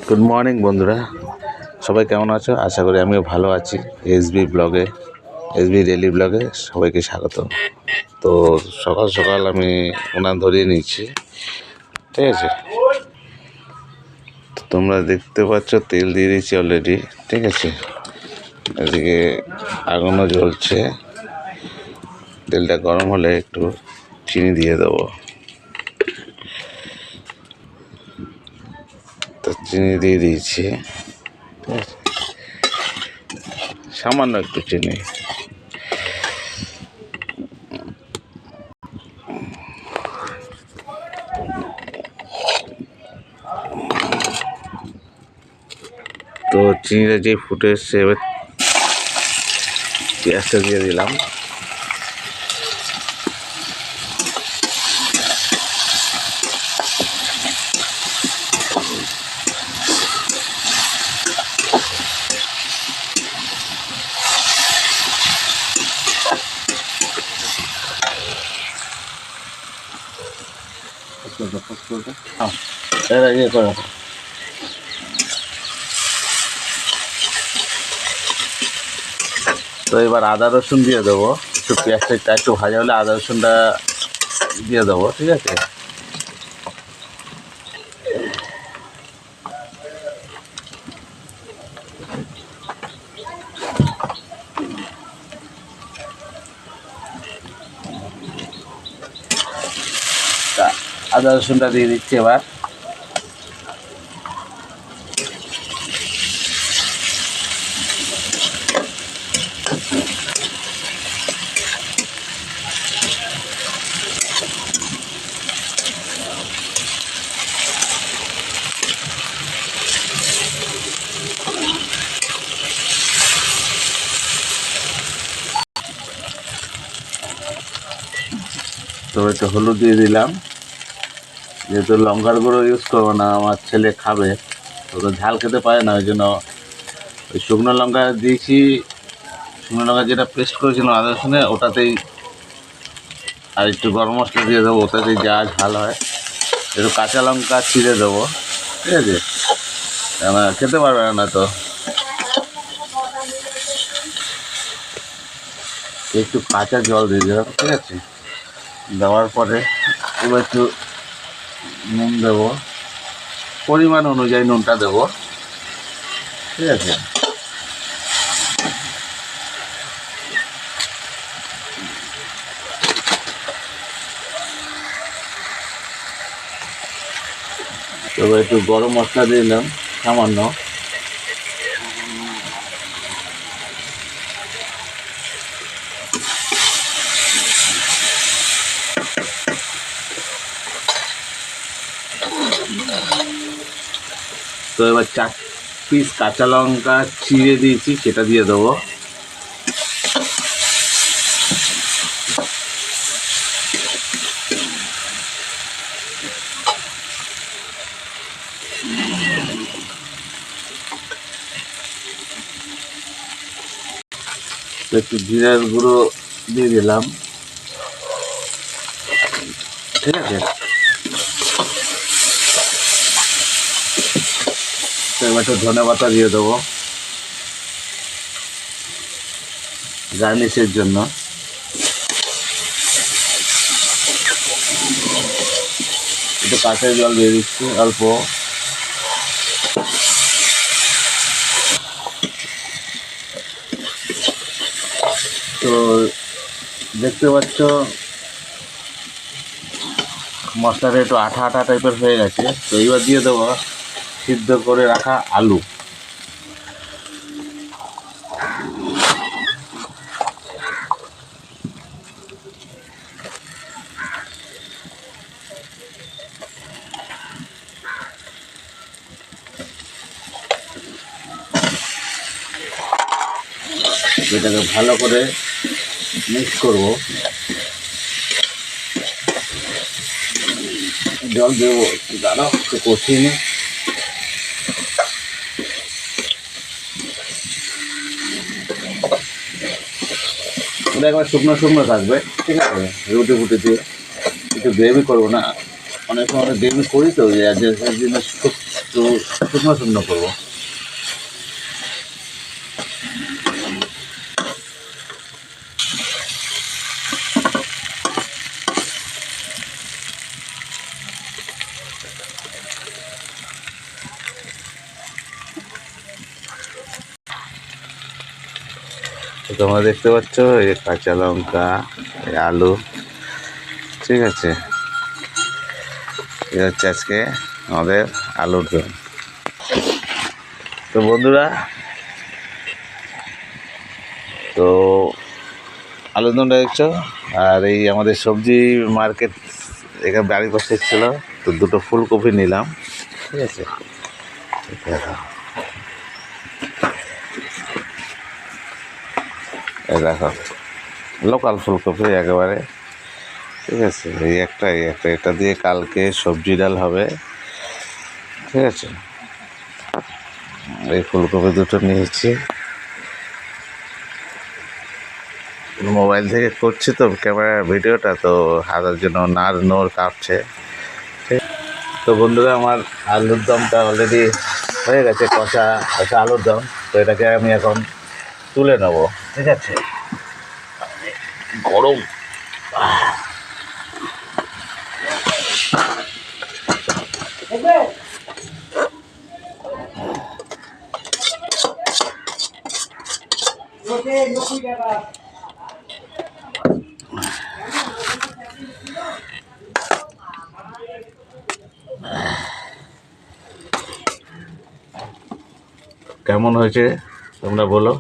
Good morning বন্ধুরা, সবাই কেমন আছো? আশা করি আমিও ভালো আছি। এসবি ডেইলি ব্লগে সবাইকে স্বাগত। তো সকাল সকাল আমি উনান ধরিয়ে নিচ্ছি, ঠিক আছে? তো তোমরা দেখতে পাচ্ছ তেল দিয়ে দিচ্ছি অলরেডি, ঠিক আছে? এদিকে আগুনও জ্বলছে। তেলটা গরম হলে একটু চিনি দিয়ে দেবো। তো চিনি দিয়ে দিয়েছি, ঠিক আছে? সামান্য একটু চিনি। তো চিনিটা যে ফুটে এসছে, এবার পেঁয়াজটা দিয়ে দিলাম। ইয়ে করো। তো এবার আদা রসুন দিয়ে দেবো। একটু পেঁয়াজটা একটু ভাজা হলে আদা রসুনটা দিয়ে দেবো, ঠিক আছে? আদা রসুনটা দিয়ে দিচ্ছি এবার। তো একটু হলুদ দিয়ে দিলাম, যেহেতু লঙ্কার গুঁড়ো ইউজ করবো না, আমার ছেলে খাবে, তো ঝাল খেতে পারে না, ওই জন্য ওই শুকনো লঙ্কা দিয়েছি। শুকনো লঙ্কা যেটা পেস্ট করেছিলাম আদা রসুনে, ওটাতেই আর একটু গরম মশলা দিয়ে দেবো, ওটাতেই যা ঝাল হয়। একটু কাঁচা লঙ্কা ছিঁড়ে দেবো, ঠিক আছে? খেতে পারবে না তো। একটু কাঁচা জল দিয়ে দিলাম, ঠিক আছে? দেওয়ার পরে এবার একটু নুন দেবো, পরিমাণ অনুযায়ী নুনটা দেবো, ঠিক আছে? এবার একটু গরম মশলা দিয়ে দিলাম সামান্য। তো এবার 4 পিস কাঁচা লঙ্কা চিড়ে দিয়েছি, সেটা দিয়ে দেবো। একটু জিরার গুঁড়ো দিয়ে দিলাম, ঠিক আছে? তো এবার একটু ধনে পাতা দিয়ে দেবো গার্নিশের জন্য। একটু কাঁচা জল দিয়ে দিচ্ছি অল্প। তো দেখতে পাচ্ছ মশলাটা একটু আঠা আঠা টাইপের হয়ে গেছে। তো এইবার দিয়ে দেবো সিদ্ধ করে রাখা আলু। এটাকে ভালো করে মিক্স করবো। জল দেবো, দাঁড়াও একটু কষিয়ে নিই। ওটা একবার শুকনো শুকনো থাকবে, ঠিক আছে? রুটি ফুটি দিয়ে একটু গ্রেভি করবো না, অনেক সময় গ্রেভি করি তো, জিনিস খুব একটু শুকনো শুকনো করবো। তো তোমরা দেখতে পাচ্ছ এই কাঁচা লঙ্কা, এই আলু, ঠিক আছে। এই হচ্ছে আজকে আমাদের আলুর দম। তো বন্ধুরা, তো আলুর দমটা দেখছো। আর এই আমাদের সবজি মার্কেট এখানে বাড়ির পাশে ছিল, তো দুটো ফুলকপি নিলাম, ঠিক আছে। এই দেখো লোকাল ফুলকপি একেবারে, ঠিক আছে। এই একটা এটা দিয়ে কালকে সবজি ডাল হবে, ঠিক আছে। এই ফুলকপি দুটো নিয়েছি, মোবাইল থেকে করছি তো ক্যামেরা ভিডিওটা, তো হাতের জন্য নড় কাঁপছে। তো বন্ধুরা, আমার আলুর দমটা অলরেডি হয়ে গেছে, কষা কষা আলুর দম। তো এটাকে আমি এখন তুলে নেব, ঠিক আছে। গরম কেমন হয়েছে তোমরা বলো।